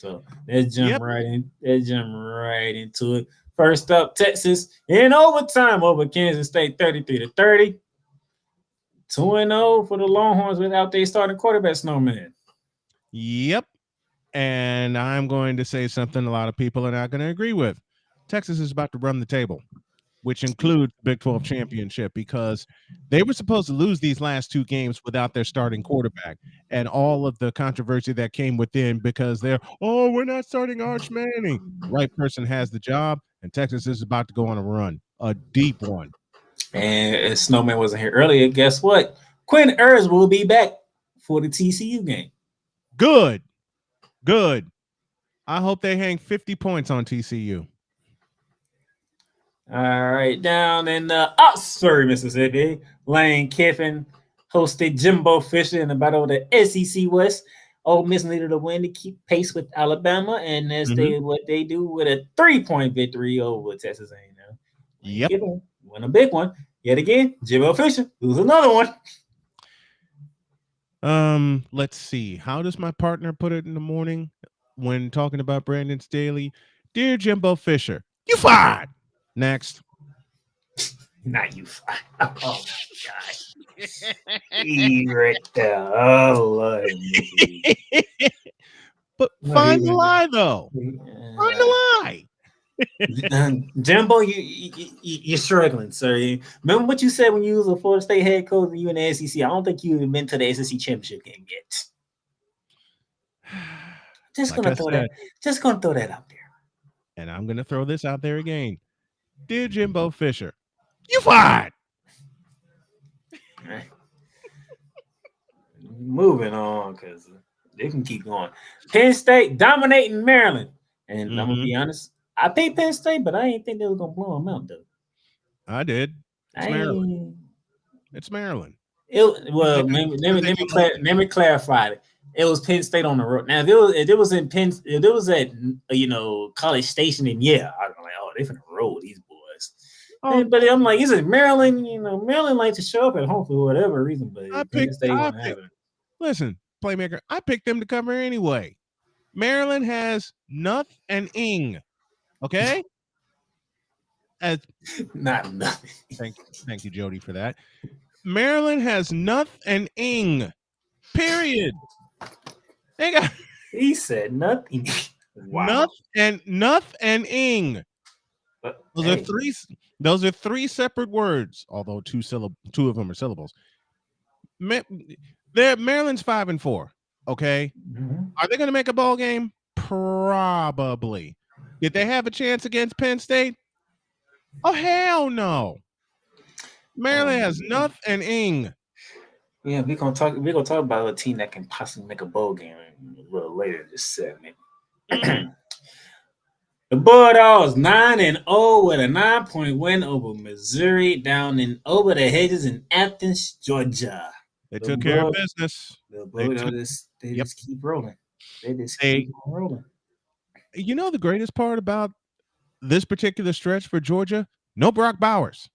So let's jump Yep. right in. Let's jump right into it. First up, Texas in overtime over Kansas State, 33-30. 2-0 for the Longhorns without their starting quarterback, Snowman. Yep. And I'm going to say something a lot of people are not going to agree with. Texas is about to run the table, which includes the Big 12 championship, because they were supposed to lose these last two games without their starting quarterback and all of the controversy that came within because we're not starting Arch Manning. The right person has the job, and Texas is about to go on a run, a deep one. And if Snowman wasn't here earlier, guess what? Quinn Ewers will be back for the TCU game. Good. Good. I hope they hang 50 points on TCU. All right, down in Oxford, Mississippi, Lane Kiffin hosted Jimbo Fisher in the battle of the SEC West. Ole Miss needed a win to keep pace with Alabama, and that's what they do with a 3-point victory over Texas A&M. Yep. Kiffin won a big one yet again. Jimbo Fisher lose another one. Let's see. How does my partner put it in the morning when talking about Brandon Staley? Dear Jimbo Fisher, you fired. Next. Not you fired. Oh my gosh. He right there. Oh, but find the lie, though. Find the lie. Jimbo, you're struggling, sir. Remember what you said when you was a Florida State head coach and you in the SEC? I don't think you have been to the SEC championship game yet. Just gonna throw that out there. And I'm gonna throw this out there again. Dear Jimbo Fisher, you fired. Right. Moving on, because they can keep going. Penn State dominating Maryland. And I'm gonna be honest, I picked Penn State, but I didn't think they were gonna blow them out, though. I did. It's Maryland. It's Maryland. Let me clarify it. It was Penn State on the road. Now, if it was at College Station, and yeah, I'd be like, oh, they finna roll these boys. But I'm like, is it Maryland? Maryland likes to show up at home for whatever reason. But Penn State won't have it. Listen, Playmaker, I picked them to cover anyway. Maryland has nothing and ing. Okay? Not nothing. Thank you, Jody, for that. Maryland has nothing and ing. Period. He said nothing. Wow. Noth and ing. Those are three separate words, although two of them are syllables. Maryland's 5-4. Okay. Mm-hmm. Are they going to make a bowl game? Probably. Did they have a chance against Penn State? Oh, hell no. Maryland has nothing and ing. Yeah, we're gonna talk about a team that can possibly make a bowl game a little later in this segment. The Bulldogs 9-0 with a 9-point win over Missouri down in over the hedges in Athens, Georgia. They took care of business. The Bulldogs just keep rolling. They just keep rolling. You know the greatest part about this particular stretch for Georgia? No Brock Bowers.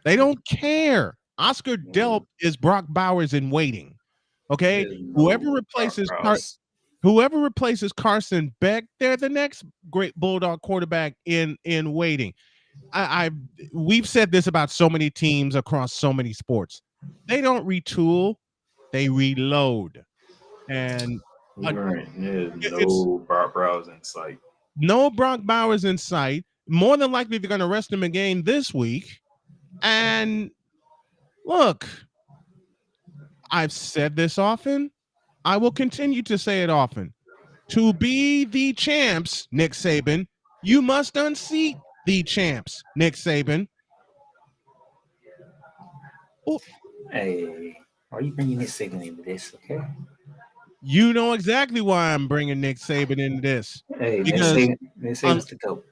They don't care. Oscar Delp is Brock Bowers in waiting. Okay? Whoever replaces Carson Beck, they're the next great Bulldog quarterback in waiting. We've said this about so many teams across so many sports. They don't retool, they reload. And no Brock Bowers in sight. No Brock Bowers in sight. More than likely, they're going to rest him again this week. And look, I've said this often. I will continue to say it often. To be the champs, Nick Saban, you must unseat the champs, Nick Saban. Oh. Hey, are you bringing Nick Saban into this? Okay. You know exactly why I'm bringing Nick Saban into this. Hey, because Nick Saban's the GOAT.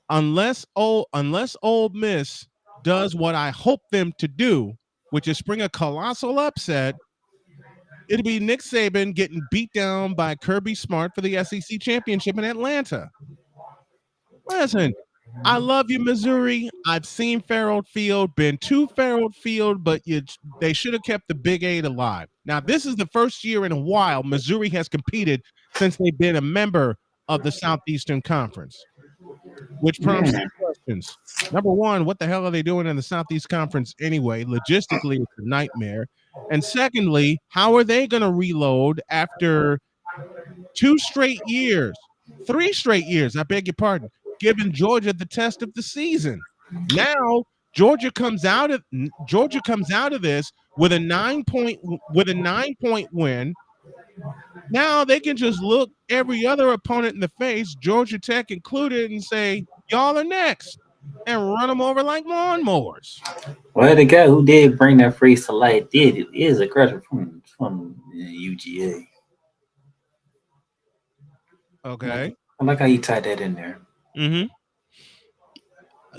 Unless Ole Miss does what I hope them to do, which is spring a colossal upset, it'll be Nick Saban getting beat down by Kirby Smart for the SEC championship in Atlanta. Listen, I love you, Missouri. I've seen Farrell Field, been to Farrell Field, but they should have kept the Big 8 alive. Now, this is the first year in a while Missouri has competed since they've been a member of the Southeastern Conference, which prompts some questions. Number one, what the hell are they doing in the Southeast Conference anyway? Logistically, it's a nightmare. And secondly, how are they going to reload after 3 straight years, I beg your pardon, giving Georgia the test of the season? Now Georgia comes out of this with a 9-point win. Now they can just look every other opponent in the face, Georgia Tech included, and say, y'all are next, and run them over like lawnmowers. Well, the guy who did bring that phrase to light is a graduate from UGA. Okay. I like how you tied that in there. Mm-hmm.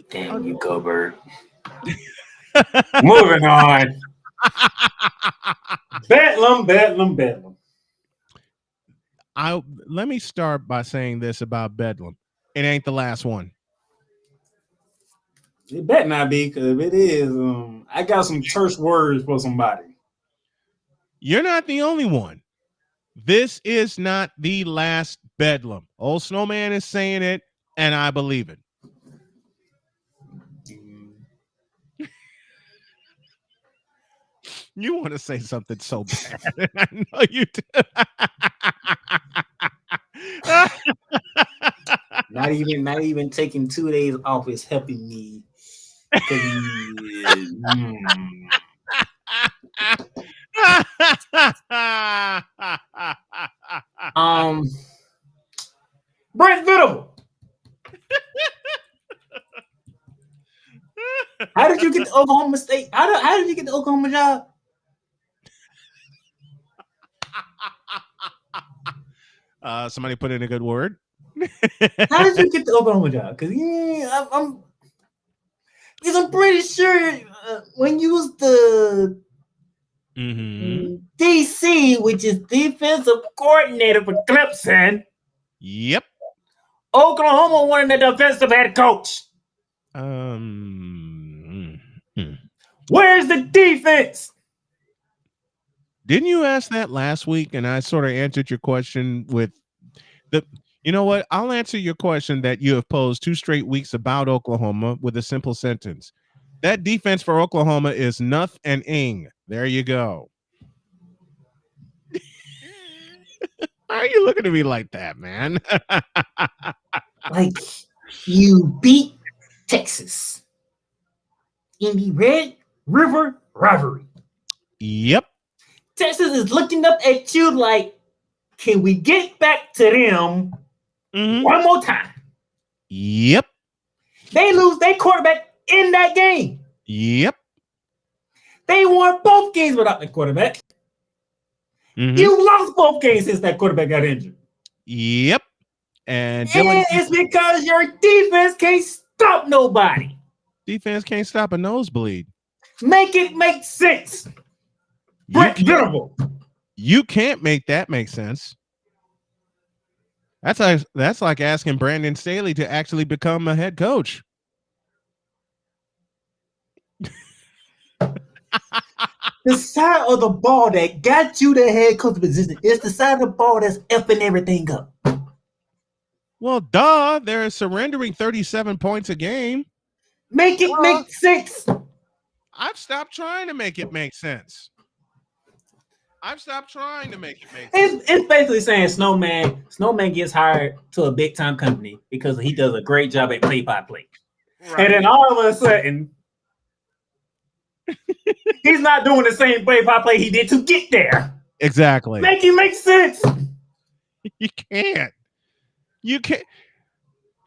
Damn you, go bird. Moving on. Bedlam. Let me start by saying this about Bedlam. It ain't the last one. It better not be, because if it is, I got some terse words for somebody. You're not the only one. This is not the last Bedlam. Old Snowman is saying it, and I believe it. You want to say something so bad. I know you do. Not even taking 2 days off is helping me. Brent Venables. How did you get to Oklahoma State? How did you get the Oklahoma job? Somebody put in a good word. How did you get the Oklahoma job? Because I'm pretty sure when you was the DC, which is defensive coordinator for Clemson. Yep. Oklahoma wanted a defensive head coach. Where's the defense? Didn't you ask that last week? And I sort of answered your question with you know what? I'll answer your question that you have posed 2 straight weeks about Oklahoma with a simple sentence. That defense for Oklahoma is noth and ing. There you go. Why are you looking at me like that, man? Like you beat Texas in the Red River rivalry. Yep. Texas is looking up at you like, can we get back to them one more time? Yep. They lose their quarterback in that game. Yep. They won both games without the quarterback. You lost both games since that quarterback got injured. Yep. And it's because your defense can't stop nobody. Defense can't stop a nosebleed. Make it make sense. Brent Venables. You can't make that make sense. That's like asking Brandon Staley to actually become a head coach. The side of the ball that got you the head coach position is the side of the ball that's effing everything up. Well, duh. They're surrendering 37 points a game. Make it make sense. I've stopped trying to make it make sense. It's basically saying Snowman gets hired to a big time company because he does a great job at play-by-play. Right. And then all of a sudden, he's not doing the same play-by-play he did to get there. Exactly. Make it make sense. You can't.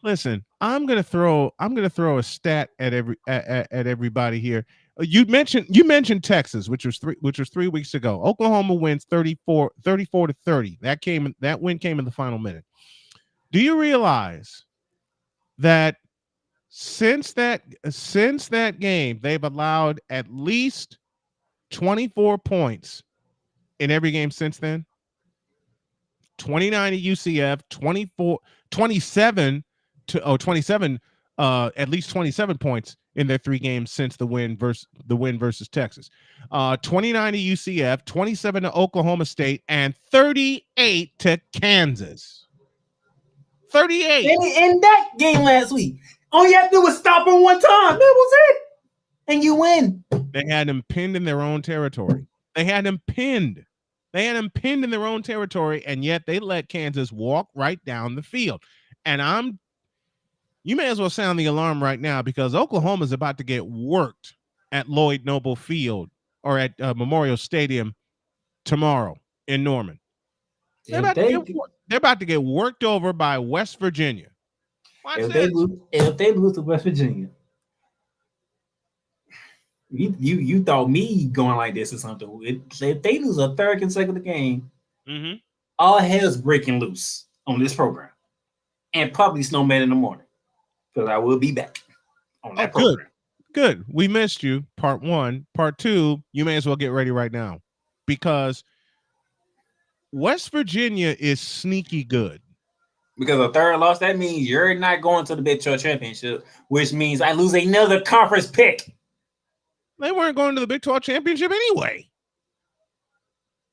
Listen, I'm gonna throw a stat at everybody here. You mentioned Texas, which was 3 weeks ago. Oklahoma wins 34-30. That win came in the final minute. Do you realize that since that game, they've allowed at least 24 points in every game since then? 29 at UCF, 27 at least 27 points in their 3 games since the win versus Texas. 29 to UCF, 27 to Oklahoma State, and 38 to Kansas. 38. In that game last week, all you have to do was stop him one time. That was it. And you win. They had him pinned in their own territory. They had him pinned. In their own territory, and yet they let Kansas walk right down the field. And you may as well sound the alarm right now, because Oklahoma's about to get worked at Lloyd Noble Field or at Memorial Stadium tomorrow in Norman. They're about to get worked over by West Virginia. If they lose to West Virginia, you thought me going like this or something. If they lose a third consecutive game, all hell's breaking loose on this program, and probably snowman in the morning, because I will be back on that program. Good. We missed you. Part 1. Part 2, you may as well get ready right now, because West Virginia is sneaky good. Because a third loss, that means you're not going to the Big 12 championship, which means I lose another conference pick. They weren't going to the Big 12 championship anyway.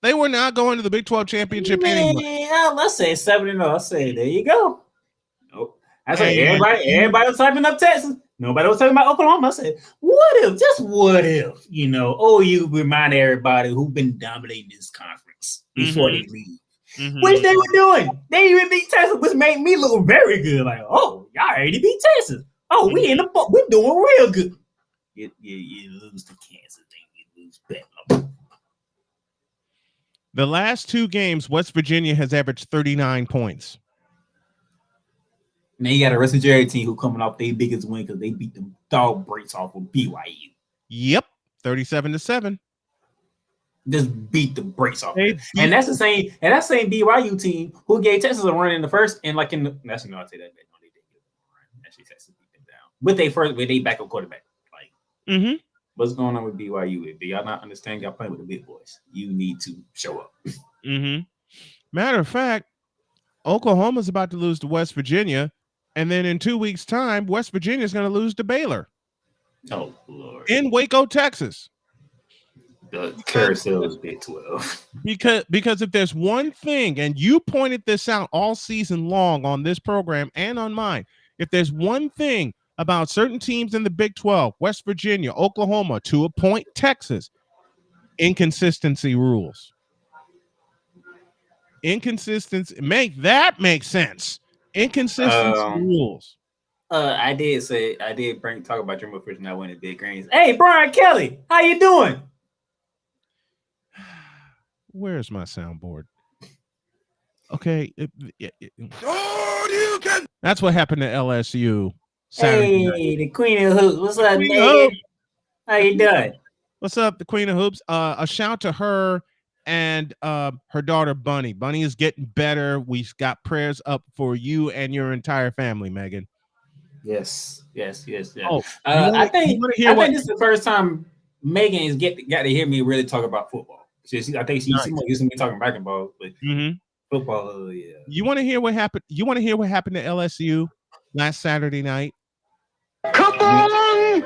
They were not going to the Big 12 championship anyway. Let's say 7-0. I say there you go. Nope. I say everybody was typing up Texas. Nobody was talking about Oklahoma. I said, what if, OU remind everybody who's been dominating this conference before they leave. Which they were doing. They even beat Texas, which made me look very good. Like, oh, y'all already beat Texas. Oh, we doing real good. You lose to Kansas, then you lose back. The last 2 games, West Virginia has averaged 39 points. Now you got a Rest of Jerry team who coming off their biggest win because they beat the dog breaks off of BYU. Yep, 37-7. Just beat the brakes off. And that's the same BYU team who gave Texas a run in the first, and like in the actually no, I'll say that no, they didn't give them a run. Actually, Texas beat them down. With they backup quarterback. Like what's going on with BYU? Do y'all not understand y'all playing with the big boys? You need to show up. Matter of fact, Oklahoma's about to lose to West Virginia, and then in 2 weeks' time, West Virginia is going to lose to Baylor. Oh Lord! In Waco, Texas. The carousel is Big 12. Because if there's one thing, and you pointed this out all season long on this program and on mine, if there's one thing about certain teams in the Big 12, West Virginia, Oklahoma, to a point, Texas, inconsistency rules. Inconsistency, make sense. Inconsistency rules. I did talk about Jimbo Fisher not winning big games. Hey, Brian Kelly, how you doing? Where's my soundboard? Okay. That's what happened to LSU Saturday night. The Queen of Hoops. What's up, Megan? How you doing? What's up, the Queen of Hoops? A shout to her and her daughter, Bunny. Bunny is getting better. We've got prayers up for you and your entire family, Megan. Yes. Oh, I think this is the first time Megan has got to hear me really talk about football. I think she's used to me talking basketball, but football, yeah. You want to hear what happened? You want to hear what happened to LSU last Saturday night? Come on!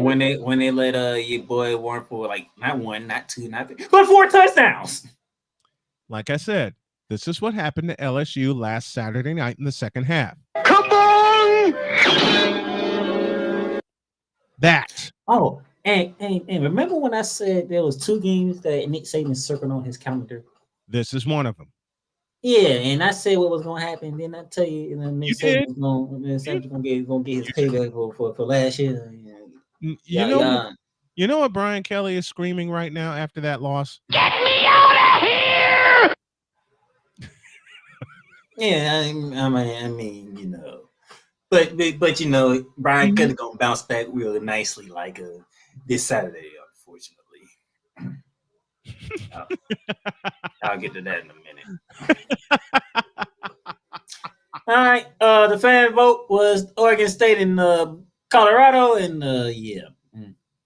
When they let your boy Warren for like not 1, not 2, not 3, but 4 touchdowns. Like I said, this is what happened to LSU last Saturday night in the second half. Come on! That. Oh. And remember when I said there was 2 games that Nick Saban circled on his calendar? This is one of them. Yeah, and I said what was going to happen. Then I tell you, Nick Saban was going to get his payback for last year. You know what Brian Kelly is screaming right now after that loss? Get me out of here! Yeah, I mean, but Brian Kelly gonna bounce back really nicely, like this Saturday, unfortunately. I'll get to that in a minute. All right. The fan vote was Oregon State and Colorado, and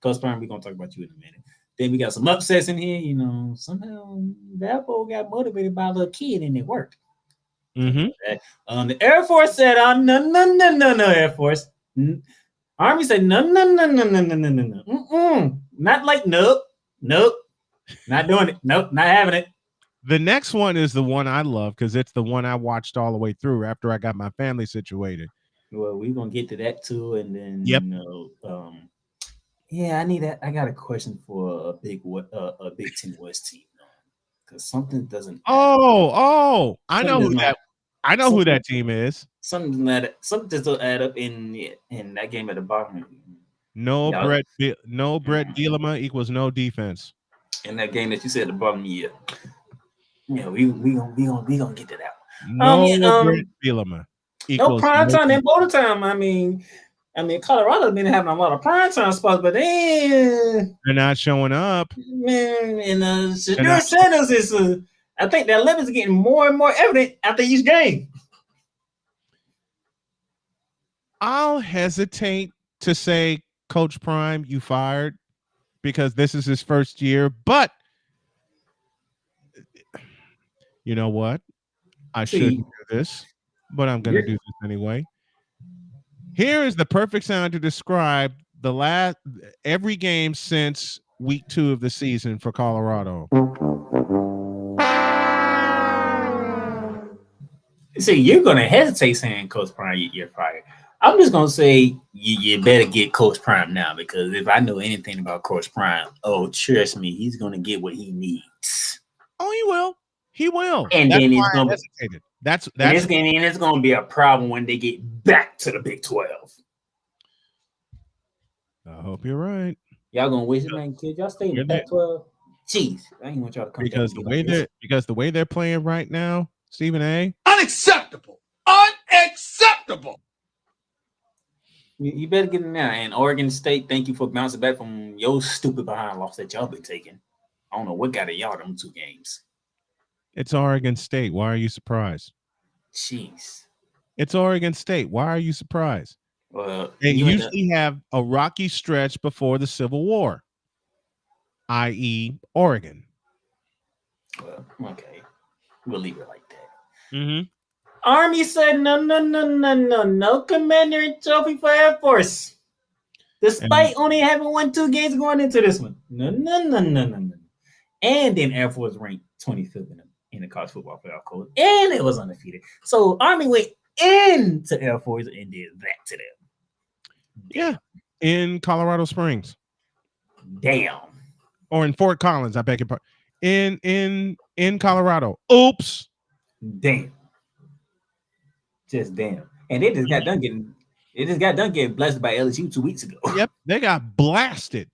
Coach Brown, we're gonna talk about you in a minute. Then we got some upsets in here. Somehow Valpo got motivated by a little kid and it worked. The Air Force said, no, Air Force. Army said, no. Not like, nope. Not doing it. Nope, not having it. The next one is the one I love because it's the one I watched all the way through after I got my family situated. Well, we're gonna get to that too, and then Yep. yeah, I need that. I got a question for a Big Ten West team because something doesn't. I know Something who does that. not- I know who that team is. Something just don't add up in that game at the bottom. No Yeah. Brett Bielema equals no defense. In that game that you said at the bottom, yeah, we gonna get to that No one. Brett Bielema No equals prime no time and defense. both time. I mean, Colorado been having a lot of prime time spots, but then They're not showing up. man, and Shadur not- Sanders is. I think that level is getting more and more evident after each game. I'll hesitate to say Coach Prime, you fired because this is his first year, but you know what? I shouldn't do this, but I'm going to do this anyway. Here is the perfect sound to describe every game since week 2 of the season for Colorado. See, you're gonna hesitate saying Coach Prime, you're fired. I'm just gonna say you better get Coach Prime now because if I know anything about Coach Prime, oh, trust me, he's gonna get what he needs. Oh, he will. He will. And that's then why it's gonna hesitated. That's it's gonna be a problem when they get back to the Big 12. I hope you're right. Y'all gonna wish it, man, kid. Y'all stay in the Big 12. Jeez, I ain't want y'all to come because the way they're playing right now, Stephen A. Unacceptable. You better get in there. And Oregon State, thank you for bouncing back from your stupid behind loss that y'all been taking. I don't know what got at y'all them 2 games. It's Oregon State. Why are you surprised? Jeez. It's Oregon State. Why are you surprised? Well, they usually have a rocky stretch before the Civil War, i.e., Oregon. Well, okay. We'll leave it like that. Mm-hmm. Army said no commander and trophy for Air Force. Despite only having won 2 games going into this one. No. And then Air Force ranked 25th in the college football playoff code. And it was undefeated. So Army went into Air Force and did that to them. Yeah. In Colorado Springs. Damn. Or in Fort Collins, I beg your pardon. In Colorado. Oops. Damn. Just damn. And they just got done getting blasted by LSU 2 weeks ago. Yep, they got blasted.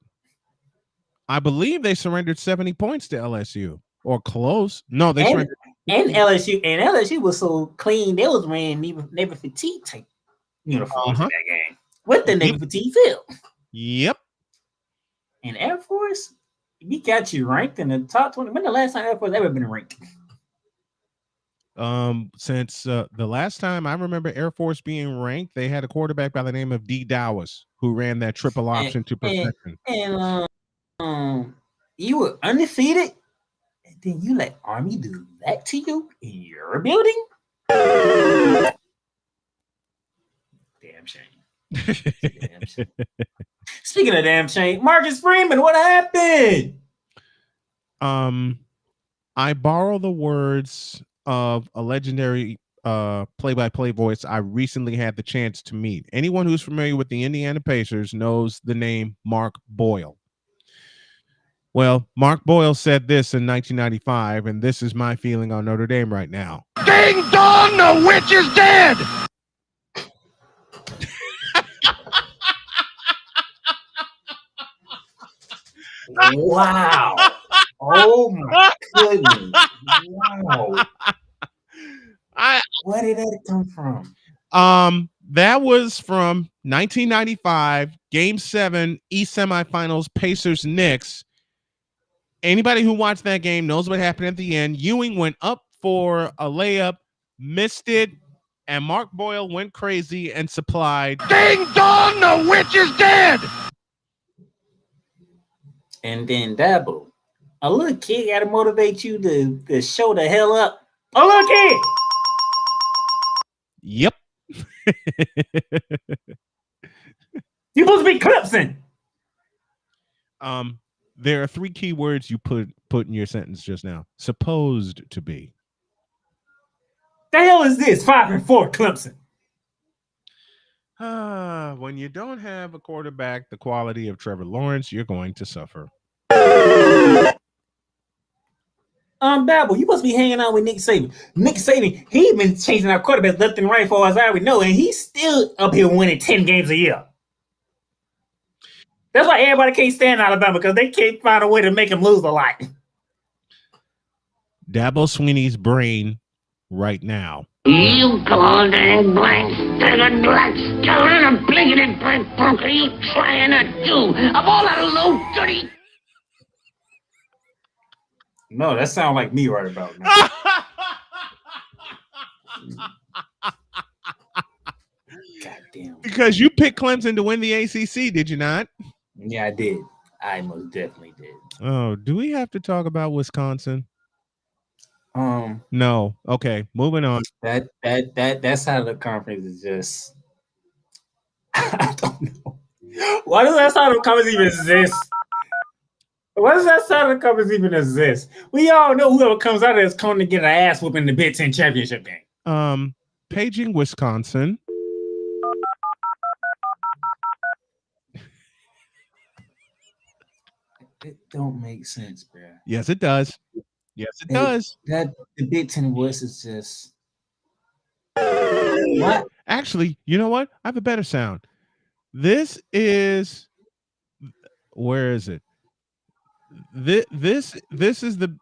I believe they surrendered 70 points to LSU or close. No, they surrendered. And LSU was so clean, they was wearing Navy fatigue type uniforms in that game with the Navy fatigue field. Yep. And Air Force, we got you ranked in the top 20. When the last time Air Force ever been ranked? Since the last time I remember Air Force being ranked, they had a quarterback by the name of D. Dowis who ran that triple option to perfection. And you were undefeated, and then you let Army do that to you in your building? Damn shame. Damn shame. Speaking of damn shame, Marcus Freeman, what happened? I borrow the words of a legendary play-by-play voice I recently had the chance to meet. Anyone who's familiar with the Indiana Pacers knows the name Mark Boyle. Well, Mark Boyle said this in 1995, and this is my feeling on Notre Dame right now. Ding dong, the witch is dead! Wow. Oh my goodness. Wow. Where did that come from? That was from 1995, Game 7, East semifinals, Pacers Knicks. Anybody who watched that game knows what happened at the end. Ewing went up for a layup, missed it, and Mark Boyle went crazy and supplied. Ding dong, the witch is dead! And then Dabo, a little kid got to motivate you to show the hell up. A little kid. Yep. You supposed to be Clemson. There are 3 key words you put in your sentence just now. Supposed to be. The hell is this? 5-4 Clemson. When you don't have a quarterback the quality of Trevor Lawrence, you're going to suffer. Babble, you must be hanging out with Nick Saban. Nick Saban, he's been changing our quarterbacks left and right for as I already know, and he's still up here winning 10 games a year. That's why everybody can't stand Alabama, because they can't find a way to make him lose a lot. Dabo Swinney's brain right now. You called and blank staggered black skeleton and blinking black punk are you trying to do? Of all that low dirty. No, that sounds like me right about now. Goddamn. Because you picked Clemson to win the ACC, did you not? Yeah, I did. I most definitely did. Oh, do we have to talk about Wisconsin? No. Okay, moving on. That side of the conference is just I don't know. Why does that side of the conference even exist? Why does that side of the conference even exist? We all know whoever comes out of this going to get an ass whooping in the Big Ten championship game. Paging Wisconsin. It don't make sense, bro. Yes, it does. Yes, it does. That the Big Ten West is just what? Actually, you know what? I have a better sound. This is where is it? This is the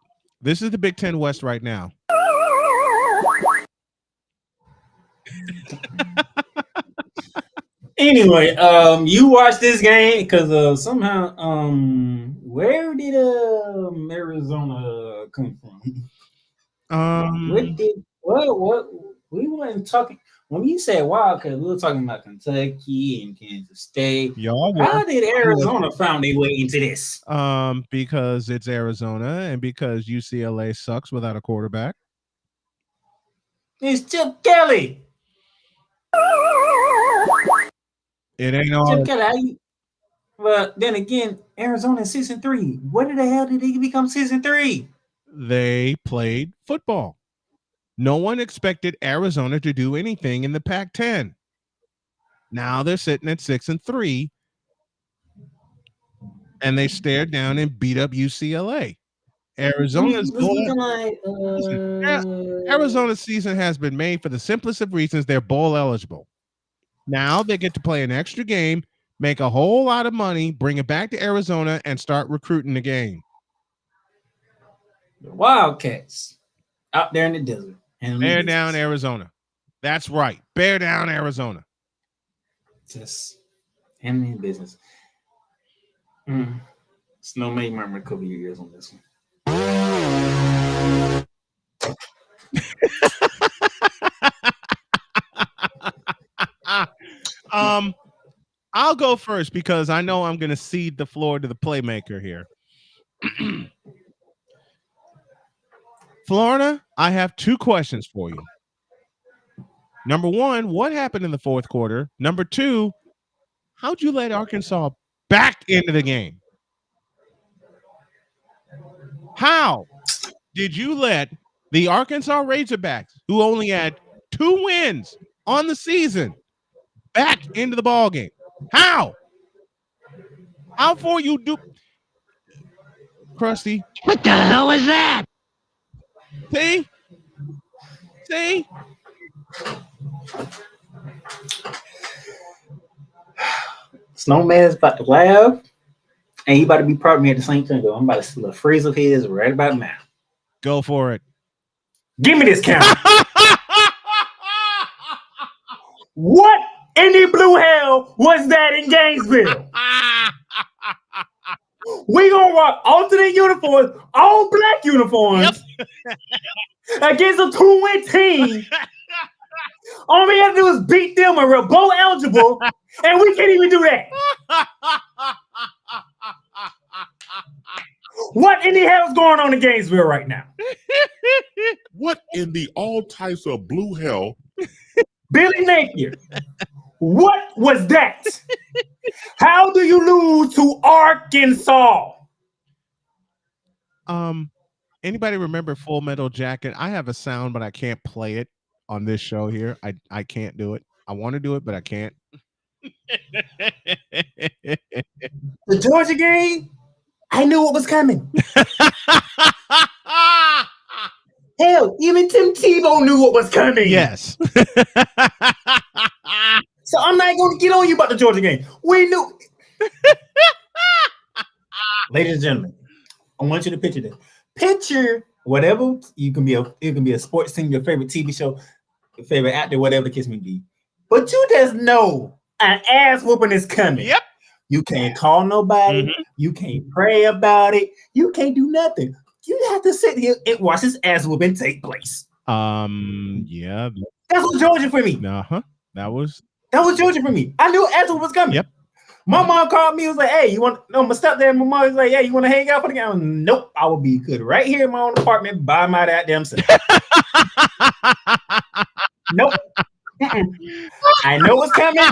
Big Ten West right now. Anyway, you watched this game because somehow where did Arizona come from? What we weren't talking when you said Wildcat, we were talking about Kentucky and Kansas State. How did Arizona found their way into this? Because it's Arizona and because UCLA sucks without a quarterback. It's Chip Kelly. It ain't all. Chip Kelly. Well, then again, Arizona 6-3. What the hell did they become 6-3? They played football. No one expected Arizona to do anything in the Pac-10. Now they're sitting at 6-3, and they stared down and beat up UCLA. Arizona's Arizona's season has been made for the simplest of reasons. They're bowl eligible. Now they get to play an extra game, make a whole lot of money, bring it back to Arizona, and start recruiting the game. The Wildcats out there in the desert. Bear down Arizona. That's right. Bear down Arizona. Just handling business. Snow may murmur cover your ears on this one. I'll go first because I know I'm going to cede the floor to the playmaker here. Florida, I have 2 questions for you. Number 1, what happened in the fourth quarter? Number 2, how'd you let Arkansas back into the game? How did you let the Arkansas Razorbacks, who only had 2 wins on the season, back into the ball game? How? How for you do? Krusty. What the hell was that? See? Snowman's about to laugh, and he about to be proud of me at the same time. Though I'm about to steal a phrase of his right about now. Go for it. Give me this count. What in the blue hell was that in Gainesville? We gonna rock alternate uniforms, all black uniforms, against a 2-win team. All we have to do is beat them and we're bowl eligible, and we can't even do that. What in the hell is going on in Gainesville right now? What in the all types of blue hell? Billy Napier, what was that? How do you lose to Arkansas? Anybody remember Full Metal Jacket? I have a sound, but I can't play it on this show here. I can't do it. I want to do it, but I can't. The Georgia game, I knew what was coming. Hell, even Tim Tebow knew what was coming. Yes. So I'm not going to get on you about the Georgia game. We knew. Ladies and gentlemen, I want you to picture this. Picture whatever it can be a sports team, your favorite TV show, your favorite actor, whatever the case may be. But you just know an ass whooping is coming. Yep. You can't call nobody. Mhm. You can't pray about it. You can't do nothing. You have to sit here and watch this ass whooping take place. Yeah. That's what Georgia for me. That was Georgia for me. I knew ass whooping was coming. Yep. My mom called me. Was like, "Hey, you want?" No, my stepdad. My mom was like, "Hey, you want to hang out for the game?" Nope. I will be good right here in my own apartment by my goddamn self. Nope. I know what's coming.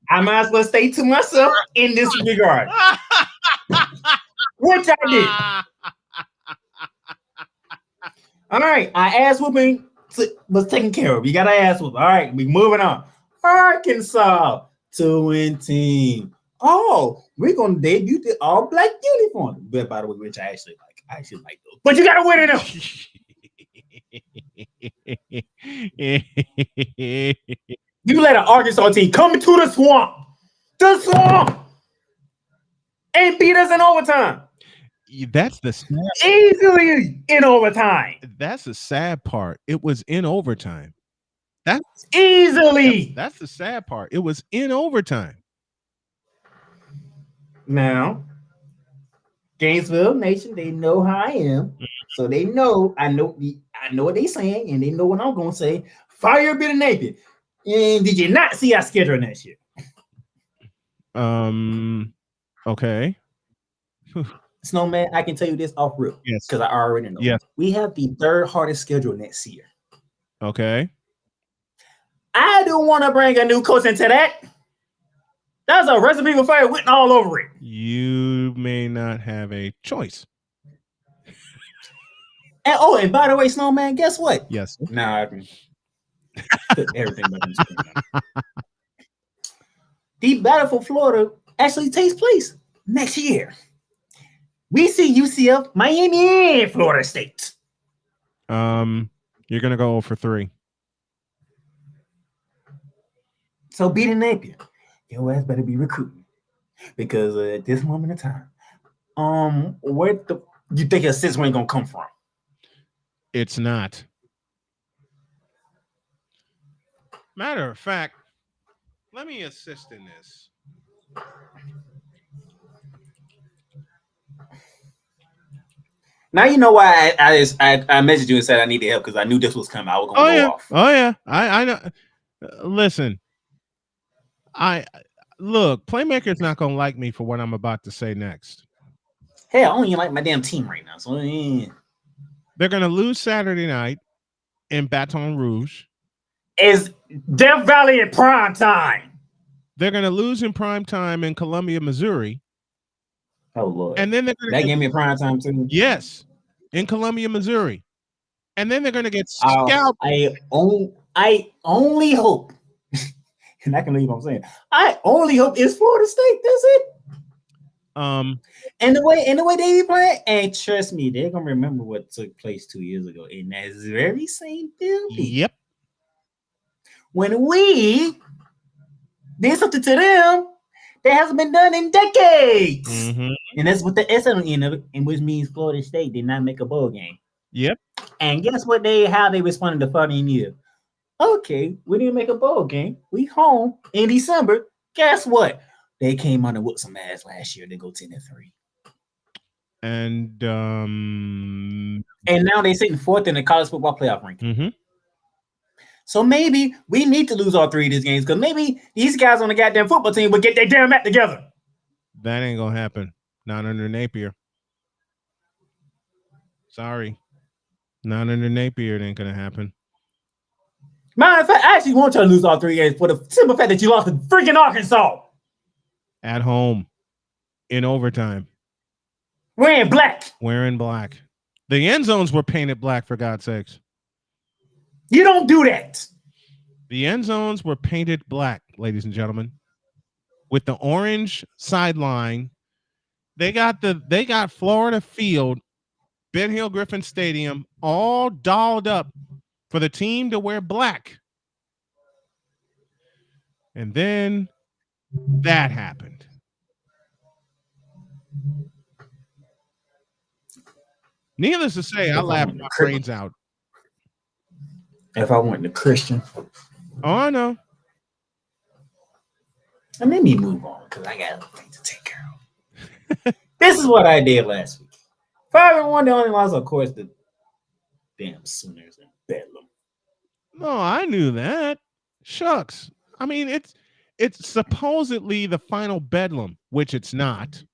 I might as well stay to myself in this regard. Which I did. All right. Our ass whooping was taken care of. You got our ass whooping. All right. We moving on. Arkansas 2-win team. Oh, we're going to debut the all black uniform. But by the way, which I actually like. I actually like those. But you got to win it up. You let an Arkansas team come into the swamp, and beat us in overtime. That's the sad, easily in overtime. That's the sad part. It was in overtime. That's easily. That's the sad part. It was in overtime. Now, Gainesville Nation, they know how I am, so they know I know what they saying, and they know what I'm gonna say. Fire BD Napier. And did you not see our schedule next year? Okay. Snowman, I can tell you this off rip. Yes. Because I already know. Yes. We have the third hardest schedule next year. Okay. I don't want to bring a new coach into that. That's a recipe for fire written all over it. You may not have a choice. And by the way, Snowman, guess what? Yes. Nah, I can put everything back on the screen. The battle for Florida actually takes place next year. We see UCF, Miami, and Florida State. You're gonna go for 3. So BD Napier, your ass better be recruiting, because at this moment in time, where you think your assist ain't gonna come from? It's not. Matter of fact, let me assist in this. Now you know why I messaged you and said I needed help, because I knew this was coming. I was gonna go off. Oh yeah. I know. Listen. Look, Playmaker's not gonna like me for what I'm about to say next. Hey, I don't even like my damn team right now. So they're gonna lose Saturday night in Baton Rouge. Is Death Valley in prime time? They're gonna lose in prime time in Columbia, Missouri. Oh Lord! And then they're gonna that game in prime time too. Yes, in Columbia, Missouri. And then they're gonna get scalped. I only hope, and I can leave. I'm saying I only hope it's Florida State. That's it. And the way they be playing, and trust me, they're gonna remember what took place 2 years ago in that very same building. Yep. When we did something to them that hasn't been done in decades. Mm-hmm. And that's what the S on the end of it, and which means Florida State did not make a bowl game. Yep. And guess what? How they responded the following year. Okay, we didn't make a bowl game. We home in December. Guess what? They came out and whooped some ass last year. They go 10-3. And now they sitting 4th in the college football playoff ranking. Mm-hmm. So maybe we need to lose all 3 of these games, because maybe these guys on the goddamn football team would get their damn act together. That ain't gonna happen. Not under Napier. Sorry. Not under Napier, it ain't gonna happen. Matter of fact, I actually want you to lose all 3 games for the simple fact that you lost to freaking Arkansas. At home. In overtime. Wearing black. Wearing black. The end zones were painted black, for God's sakes. You don't do that. The end zones were painted black, ladies and gentlemen, with the orange sideline. They got Florida Field, Ben Hill Griffin Stadium, all dolled up for the team to wear black. And then that happened. Needless to say, I laughed my brains out. If I wasn't a Christian. Oh, I know. And let me move on because I got other things to take care of. This is what I did last week. 5-1, the only loss, of course, the damn Sooners and Bedlam. No, I knew that. Shucks. I mean, it's supposedly the final Bedlam, which it's not.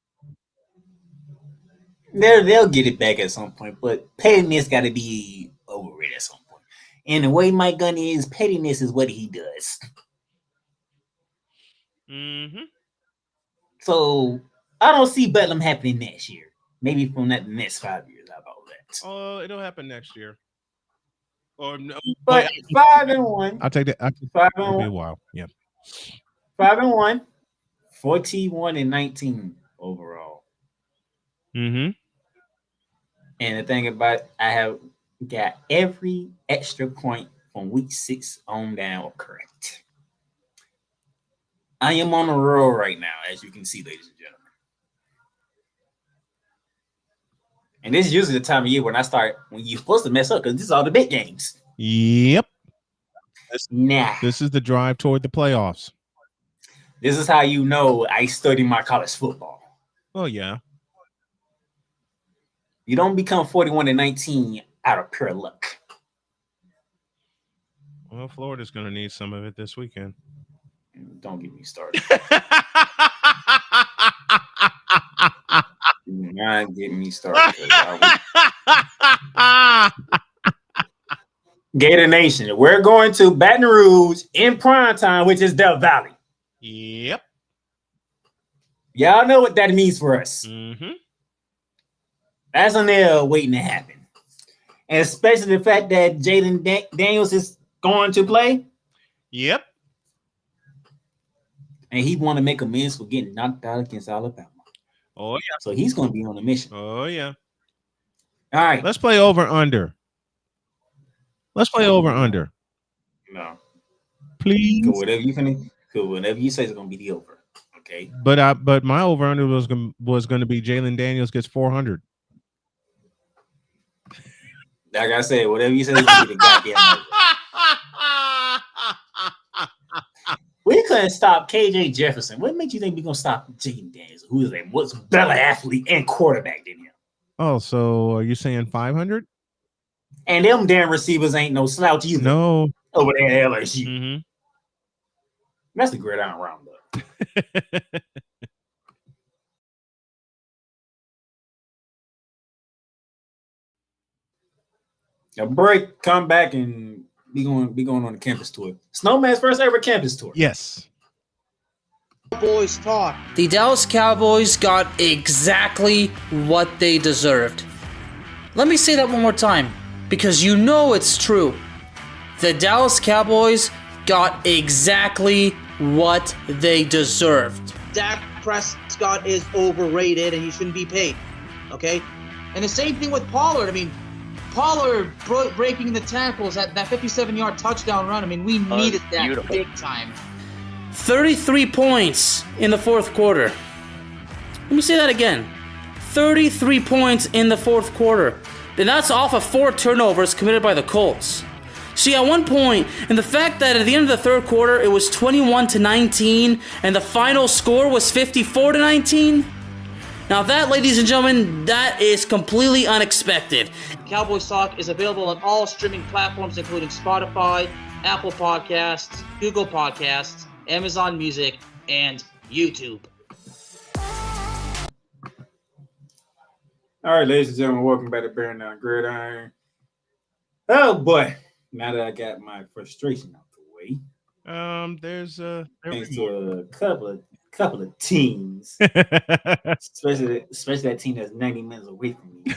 They'll get it back at some point, but pettiness got to be overrated at some point. And the way Mike Gundy is, pettiness is what he does. Mm-hmm. So I don't see Bedlam happening next year. Maybe from that next 5 years. How about that? Oh, it'll happen next year. Or no, But 5-1. I'll take that. 5-1. It'll be a while. Yeah. 5-1, 41-19 overall. Mm-hmm. And the thing about it, I have got every extra point from week 6 on down correct. I am on a roll right now, as you can see, ladies and gentlemen. And this is usually the time of year when you're supposed to mess up because this is all the big games. Yep. This is the drive toward the playoffs. This is how you know I study my college football. Oh, yeah. You don't become 41-19 out of pure luck. Well, Florida's going to need some of it this weekend. Don't get me started. Do not get me started. Gator Nation, we're going to Baton Rouge in prime time, which is Del Valley. Yep. Y'all know what that means for us. Mm-hmm. That's on there waiting to happen. And especially the fact that Jalen Daniels is going to play. Yep. And he want to make amends for getting knocked out against Alabama. Oh, yeah. So he's going to be on a mission. Oh, yeah. All right. Let's play over-under. Let's play over-under. No. Please. So whatever you say is going to be the over. Okay. But my over-under was going to be Jalen Daniels gets 400. Like I said, whatever you say is going to be the goddamn over. We couldn't stop KJ Jefferson. What makes you think we're going to stop Jalen Daniels, who is a much better athlete and quarterback than him? Oh, so are you saying 500? And them damn receivers ain't no slouch either. No. Over there at LSU. Mm-hmm. That's the gridiron roundup. A break, come back, and be going on the campus tour. Snowman's first ever campus tour. Yes. Cowboys talk. The Dallas Cowboys got exactly what they deserved. Let me say that one more time, because you know it's true. The Dallas Cowboys got exactly what they deserved. Dak Prescott is overrated and he shouldn't be paid. Okay? And the same thing with Pollard. I mean, Pollard breaking the tackles, that 57-yard touchdown run. I mean, we needed that big time. 33 points in the fourth quarter. Let me say that again. 33 points in the fourth quarter. And that's off of 4 turnovers committed by the Colts. See, at one point, and the fact that at the end of the third quarter, it was 21-19, and the final score was 54-19. Now that, ladies and gentlemen, that is completely unexpected. Cowboys Talk is available on all streaming platforms, including Spotify, Apple Podcasts, Google Podcasts, Amazon Music, and YouTube. All right, ladies and gentlemen, welcome back to Bearing Down Gridiron. Oh boy, now that I got my frustration out the way, There's thanks to a couple couple of teams, especially that team that's 90 minutes away from me.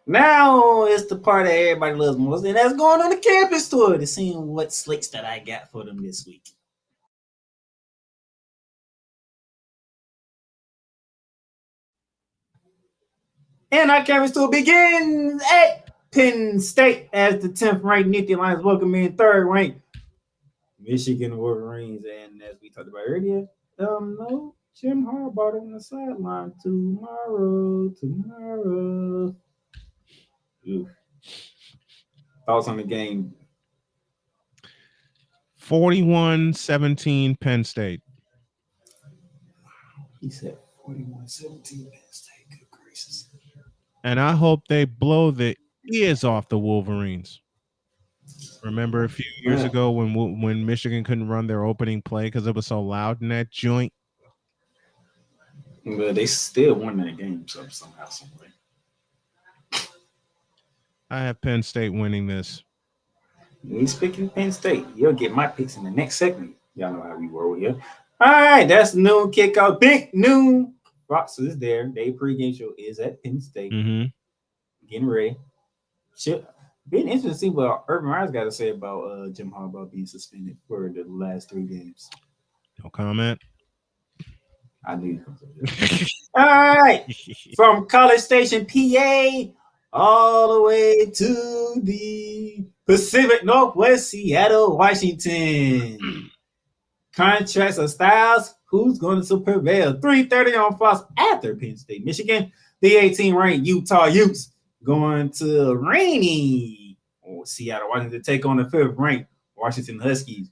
Now it's the part that everybody loves most, and that's going on the campus tour to seeing what slates that I got for them this week. And our campus tour begins at Penn State as the 10th ranked Nittany Lions welcome in 3rd ranked Michigan Wolverines. And as we talked about earlier, no Jim Harbaugh on the sideline tomorrow. Ooh. Thoughts on the game? 41-17 Penn State. He said 41-17 Penn State. Good gracious. And I hope they blow the ears off the Wolverines. Remember a few years ago when Michigan couldn't run their opening play because it was so loud in that joint? Well, they still won that game somehow, some way. I have Penn State winning this. We speaking of Penn State, you'll get my picks in the next segment. Y'all know how we roll here. All right, that's noon kickoff. Big noon. Fox is there. Day pregame show is at Penn State. Mm-hmm. Getting ready. Being interesting to see what Urban Meyer's got to say about Jim Harbaugh being suspended for the last 3 games. No comment. I knew you. All right. From College Station, PA, all the way to the Pacific Northwest, Seattle, Washington. Contrasts of styles. Who's going to prevail? 3:30 on Fox after Penn State, Michigan. The 18th-ranked Utah Utes going to rainy Seattle, Washington to take on the 5th-ranked Washington Huskies.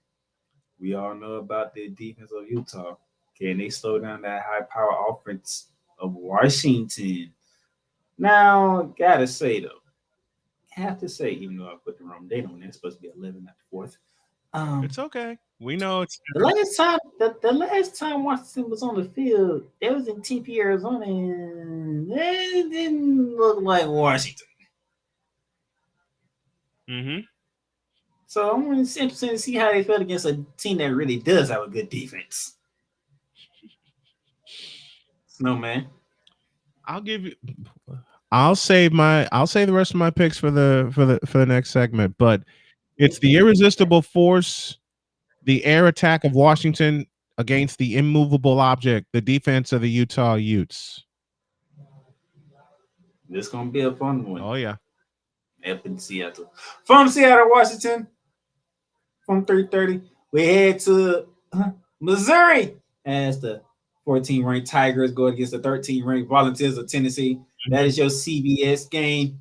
We all know about the defense of Utah. Can they slow down that high-power offense of Washington? Now, gotta say, though, have to say, even though I put the wrong date on there, it's supposed to be 11, not the 4th. It's okay. We know it's the last time Washington was on the field, it was in TP, Arizona, and it didn't look like Washington. Mm-hmm. So I'm interested to see how they felt against a team that really does have a good defense. Snowman. I'll save the rest of my picks for the next segment, but it's the irresistible force, the air attack of Washington against the immovable object, the defense of the Utah Utes. This gonna be a fun one. Oh yeah. Up in Seattle. From Seattle, Washington, from 3:30, we head to Missouri as the 14th-ranked Tigers go against the 13th-ranked Volunteers of Tennessee. That is your CBS game.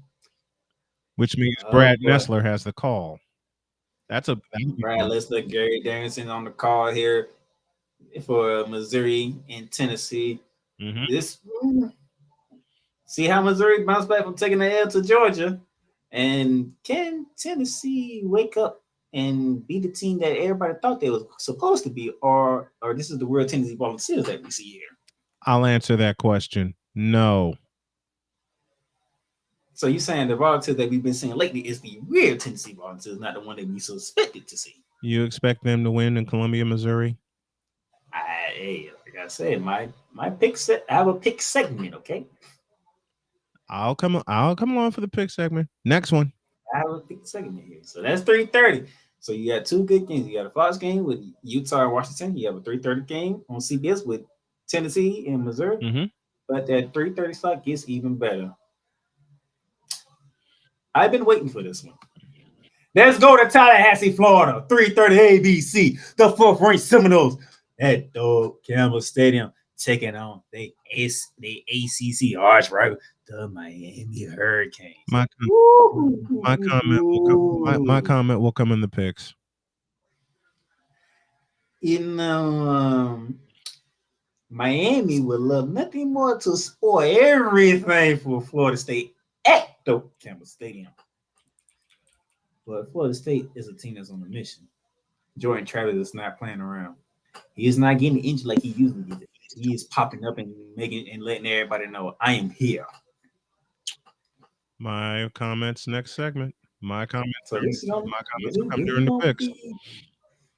Which means Brad Nessler has the call. That's Brad Nessler, Gary Danielson on the call here for Missouri and Tennessee. Mm-hmm. See how Missouri bounced back from taking the L to Georgia. And can Tennessee wake up and be the team that everybody thought they was supposed to be, or this is the real Tennessee Volunteers that we see here? I'll answer that question. No. So you're saying the Volunteers that we've been seeing lately is the real Tennessee Volunteers, not the one that we suspected to see? You expect them to win in Columbia, Missouri? Like I said, my pick set. I have a pick segment, okay? I'll come along for the pick segment. Next one. I have a pick segment here. So that's 3:30. So you got 2 good games. You got a Fox game with Utah and Washington. You have a 3:30 game on CBS with Tennessee and Missouri. Mm-hmm. But that 3:30 slot gets even better. I've been waiting for this one. Let's go to Tallahassee, Florida. 3:30 ABC. The 4th-ranked Seminoles at Doug Campbell Stadium taking on the ACC arch rival, the Miami Hurricanes. My comment will come in the picks. Miami would love nothing more to spoil everything for Florida State at Doug Campbell Stadium. But Florida State is a team that's on a mission. Jordan Travis is not playing around. He is not getting injured like he usually gets. He is popping up and letting everybody know, I am here. My comments next segment. My comments will come during the picks.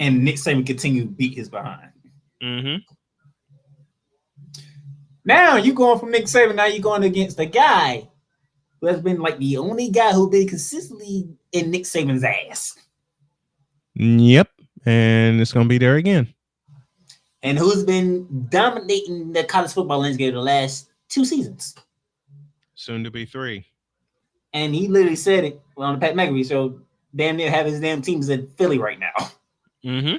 and Nick Saban continue to beat his behind. Mm-hmm. Now you going from Nick Saban. Now you're going against the guy who has been like the only guy who been consistently in Nick Saban's ass. Yep, and it's gonna be there again. And who's been dominating the college football landscape the last 2 seasons. Soon to be 3. And he literally said it on the Pat McAfee show. Damn near have his damn teams in Philly right now. Mm-hmm.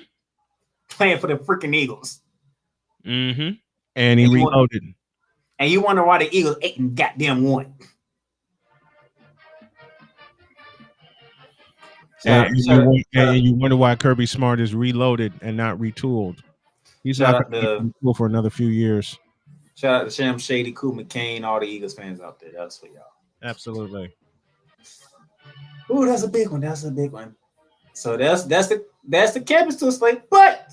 Playing for the freaking Eagles. Mm-hmm. And he reloaded. And you wonder why the Eagles 8 and goddamn 1. And you wonder why Kirby Smart is reloaded and not retooled. He's not going to be cool for another few years. Shout out to Sham Shady, Cool McCain, all the Eagles fans out there. That's for y'all. Absolutely. Ooh, that's a big one. That's a big one. So that's the campus to a slate, but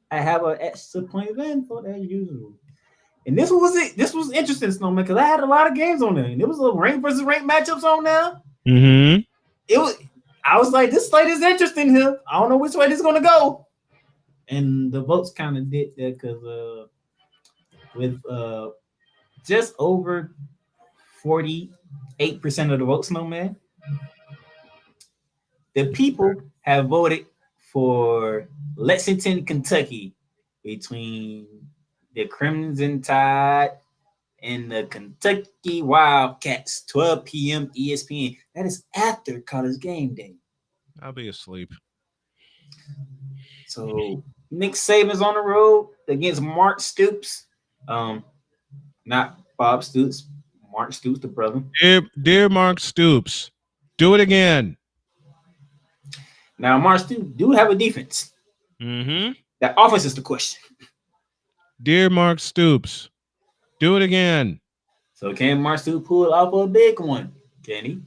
I have an extra point of info as usual. And this was it. This was interesting, Snowman, because I had a lot of games on there, and it was a rank versus rank matchups on there. Mm-hmm. I was like, this slate is interesting here. I don't know which way this is gonna go. And the votes kind of did that because with just over 48% of the votes, Snowman, the people have voted for Lexington, Kentucky, between the Crimson Tide and the Kentucky Wildcats, 12 p.m. ESPN. That is after college game day. I'll be asleep. So Nick Saban's on the road against Mark Stoops. Not Bob Stoops. Mark Stoops, the brother. Dear Mark Stoops, do it again. Now, Mark Stoops do have a defense. Mm-hmm. That offense is the question. Dear Mark Stoops, do it again. So can Mark Stoops pull off a big one? Can he?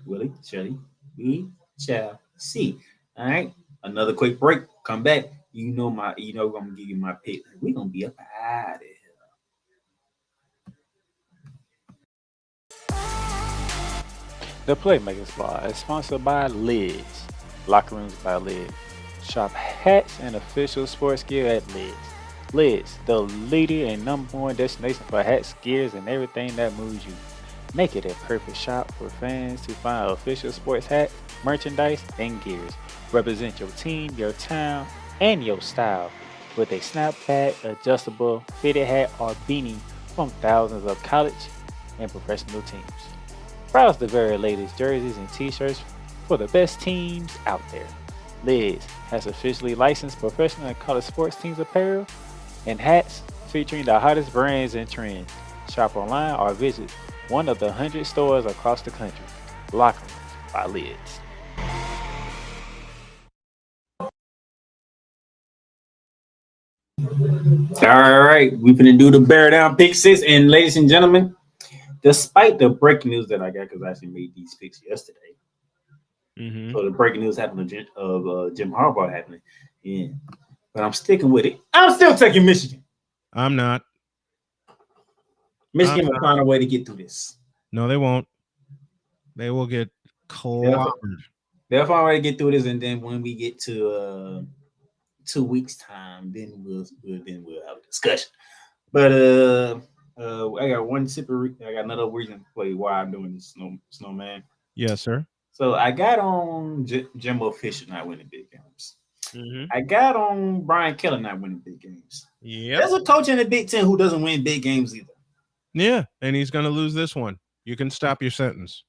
Will he? Shall he? We shall see. All right. Another quick break. Come back. I'm gonna give you my pick. We're gonna be up out of here. The Playmaker Squad is sponsored by Lids. Locker Rooms by Lids. Shop hats and official sports gear at Lids. Lids, the leader and #1 destination for hats, gears, and everything that moves you. Make it a perfect shop for fans to find official sports hats, merchandise, and gears. Represent your team, your town, and your style with a snapback, adjustable, fitted hat, or beanie from thousands of college and professional teams. Browse the very latest jerseys and t-shirts for the best teams out there. Lids has officially licensed professional and college sports teams apparel and hats featuring the hottest brands and trends. Shop online or visit one of the 100 stores across the country. Locker Rooms by Lids. All right, we're gonna do the bear down pick 6, and ladies and gentlemen, despite the breaking news that I got, because I actually made these picks yesterday. Mm-hmm. So the breaking news happened of Jim Harbaugh happening, yeah. But I'm sticking with it. I'm still taking Michigan. I'm not. Michigan will find a way to get through this. No, they won't. They will get clobbered. They'll find a way to get through this, and then when we get to 2 weeks time, then we'll have a discussion. But I got one I got another reason for why I'm doing this, Snowman. Yes, sir. So I got on Jimbo Fisher not winning big games. Mm-hmm. I got on Brian Kelly not winning big games. Yeah. There's a coach in the Big Ten who doesn't win big games either. Yeah, and he's going to lose this one. You can stop your sentence.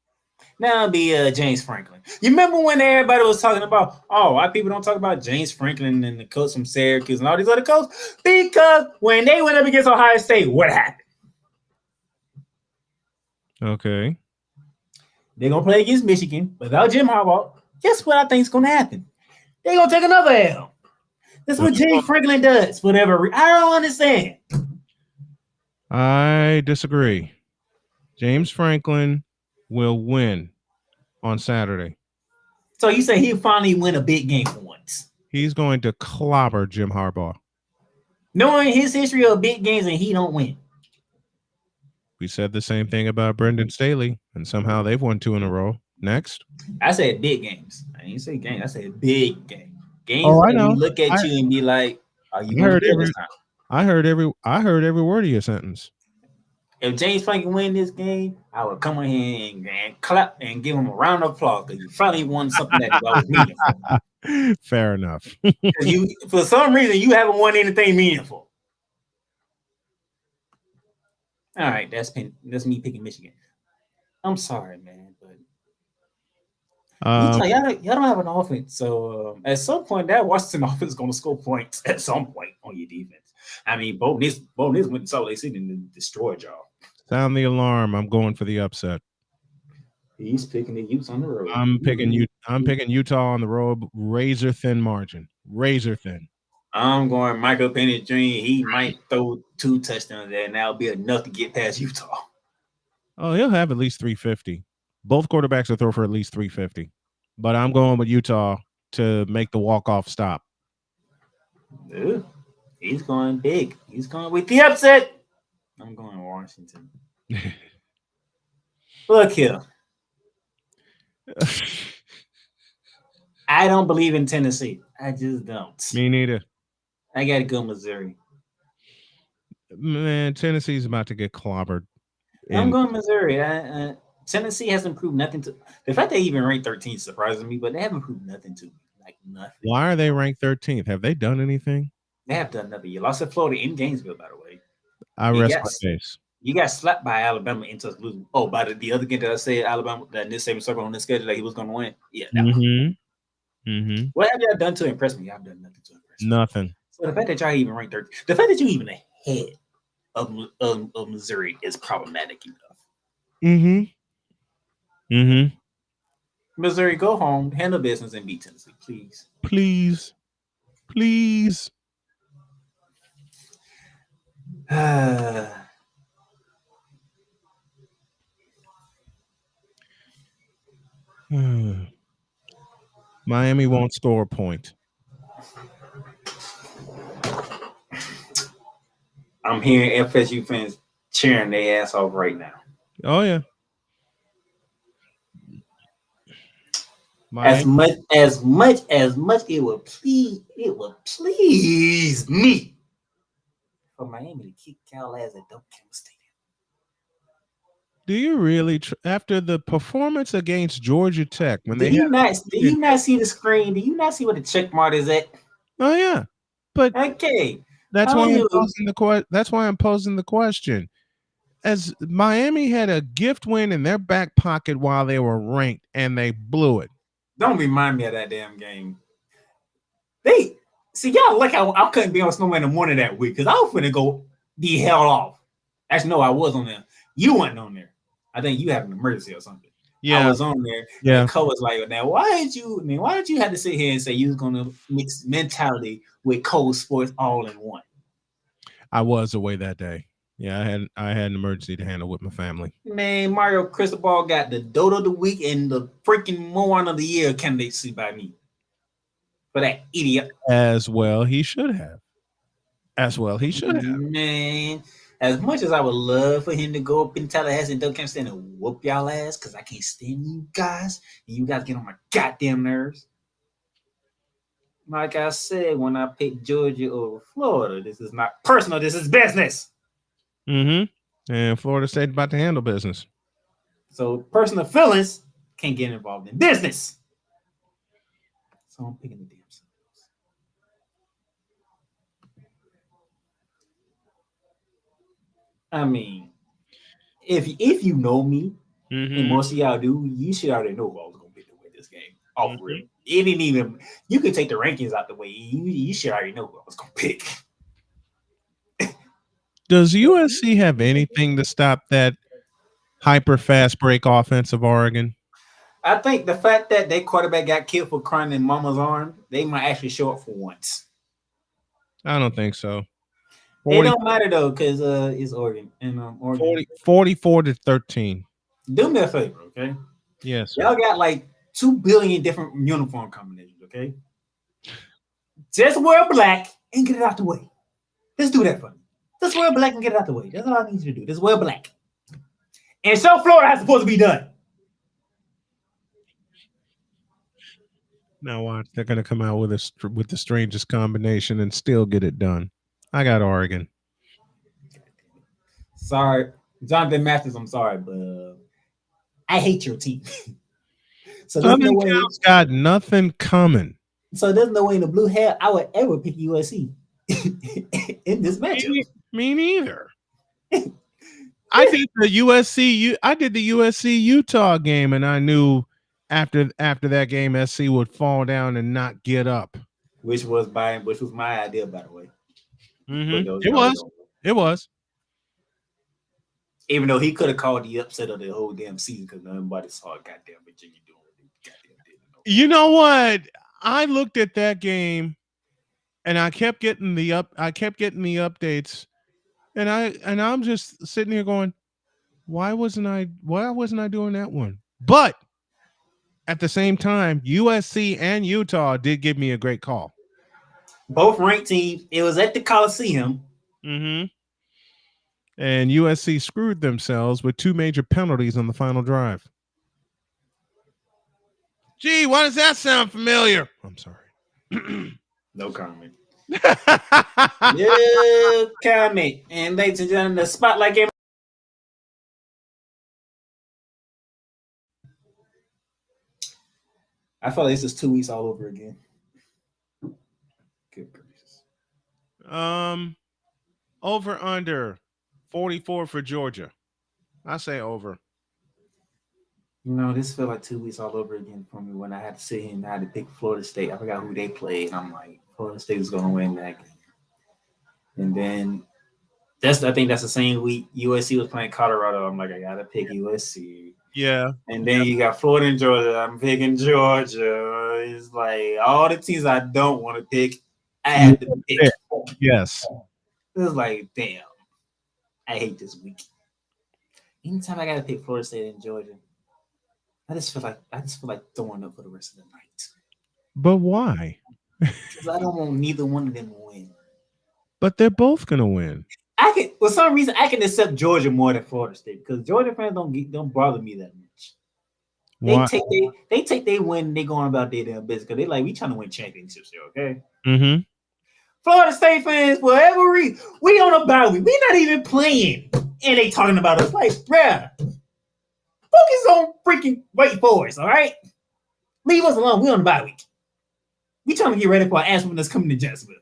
Now it'll be James Franklin. You remember when everybody was talking about, why people don't talk about James Franklin and the coach from Syracuse and all these other coaches? Because when they went up against Ohio State, what happened? Okay. They're going to play against Michigan without Jim Harbaugh. Guess what I think is going to happen? They're going to take another L. That's what James Franklin does. Whatever. I don't understand. I disagree. James Franklin will win on Saturday. So you say he'll finally win a big game for once? He's going to clobber Jim Harbaugh. Knowing his history of big games and he don't win. We said the same thing about Brendan Staley, and somehow they've won 2 in a row. Next. I said big games. I didn't say game. I said big game. Games Oh, I that we know. look at you and be like, "Are you I going to heard play every this time?" I heard every word of your sentence. If James Franklin win this game, I would come in here and clap and give him a round of applause because you finally won something that was meaningful. Fair enough. Because you, for some reason, you haven't won anything meaningful. All right, that's me picking Michigan. I'm sorry, man, but y'all don't have an offense. So at some point, that Washington offense is going to score points at some point on your defense. I mean, Bo Nix went to Salt Lake City and destroyed y'all. Sound the alarm. I'm going for the upset. He's picking the Utes on the road. I'm picking Utah on the road. Razor thin margin. Razor thin. I'm going Michael Penix Jr. He might throw 2 touchdowns there, and that'll be enough to get past Utah. Oh, he'll have at least 350. Both quarterbacks will throw for at least 350. But I'm going with Utah to make the walk-off stop. Ooh, he's going big. He's going with the upset. I'm going Washington. Look here. I don't believe in Tennessee. I just don't. Me neither. I got to go Missouri. Man, Tennessee's about to get clobbered. I'm going Missouri. Tennessee hasn't proved nothing to. The fact they even ranked 13th surprises me, but they haven't proved nothing to me. Like nothing. Why are they ranked 13th? Have they done anything? They have done nothing. You lost to Florida in Gainesville, by the way. I rest my case. You got slapped by Alabama in Tuscaloosa. Oh, by the other game that I said, Alabama, that Nick Saban circle on the schedule that he was going to win. Yeah. What have y'all done to impress me? Y'all done nothing to impress me. Nothing. So the fact that y'all even ranked 13th, the fact that you even ahead of Missouri is problematic enough. Missouri, go home, handle business, and beat Tennessee, please. Please. Miami won't score a point. I'm hearing FSU fans cheering their ass off right now. Oh yeah. As much it would please me for Miami to kick Cal ass at Doak Campbell Stadium. Do you really after the performance against Georgia Tech when do you not see the screen? Do you not see where the check mark is at? Oh yeah, but okay, that's why I'm posing the question. As Miami had a gift win in their back pocket while they were ranked, and they blew it. Don't remind me of that damn game. They see y'all like I couldn't be on Snowman in the morning that week because I was finna go be held off. Actually, no, I was on there. You weren't on there. I think you had an emergency or something. Yeah, I was on there. Yeah, and Cole was like, "Now, why did you have to sit here and say you was gonna mix mentality with Cole Sports all in one?" I was away that day. Yeah, I had an emergency to handle with my family. Man, Mario Cristobal got the Dodo of the Week and the freaking Moron of the Year candidacy by me. For that idiot. As well he should have. Man, as much as I would love for him to go up in Tallahassee and Doak Campbell and whoop y'all ass, because I can't stand you guys, and you guys get on my goddamn nerves. Like I said, when I picked Georgia over Florida, this is not personal, this is business. And Florida State about to handle business. So personal feelings can't get involved in business. So I'm picking the damn Seminoles. I mean, if you know me, and most of y'all do, you should already know who I was going to pick to win this game. Off real. It didn't even. You can take the rankings out the way. You should already know who I was going to pick. Does USC have anything to stop that hyper fast break offense of Oregon? I think the fact that their quarterback got killed for crying in mama's arm, they might actually show up for once. I don't think so. It don't matter though, because it's Oregon and Oregon 44-13. Do me a favor, okay? Yes. Y'all got like 2 billion different uniform combinations, okay? Just wear black and get it out the way. Let's do that for me. Just wear black and get it out the way. That's all I need you to do. Just wear black. And so Florida is supposed to be done. Now watch, they're going to come out with the strangest combination and still get it done. I got Oregon. Sorry, Jonathan Masters. I'm sorry, but I hate your team. So there's no Southern way. Cal's got nothing coming. So there's no way in the blue hell I would ever pick USC in this matchup. Me neither. I did the USC Utah game, and I knew after that game SC would fall down and not get up. Which was my idea, by the way. Mm-hmm. It was. Even though he could have called the upset of the whole damn season because nobody saw goddamn Virginia doing what they goddamn did. You know what? I looked at that game, and I kept getting the updates, and I'm just sitting here going, why wasn't I doing that one? But at the same time, USC and Utah did give me a great call. Both ranked teams. It was at the Coliseum. Mm-hmm. And USC screwed themselves with 2 major penalties on the final drive. Gee, why does that sound familiar? I'm sorry. No comment. No comment. And ladies and gentlemen, the spotlight game. I feel like this is 2 weeks all over again. Good gracious. Over under 44 for Georgia. I say over. You know, this felt like 2 weeks all over again for me when I had to sit here and I had to pick Florida State. I forgot who they played. And I'm like, Florida State was going to win that game. And then I think that's the same week USC was playing Colorado. I'm like, I got to pick USC. Yeah. And then you got Florida and Georgia. I'm picking Georgia. It's like all the teams I don't want to pick, I have to pick. Yes. It was like, damn, I hate this week. Anytime I got to pick Florida State and Georgia, I just feel like throwing up for the rest of the night. But why? Because I don't want neither one of them to win. But they're both gonna win. For some reason, I can accept Georgia more than Florida State because Georgia fans don't bother me that much. Why? They take they win. They going about their damn business because they like we trying to win championships here. Okay. Mm-hmm. Florida State fans, for whatever reason, we on a bye week. We not even playing, and they talking about us like, bruh. Focus on freaking Wake Forest, all right? Leave us alone. We on the bye week. We trying to get ready for an ass that's coming to Jacksonville.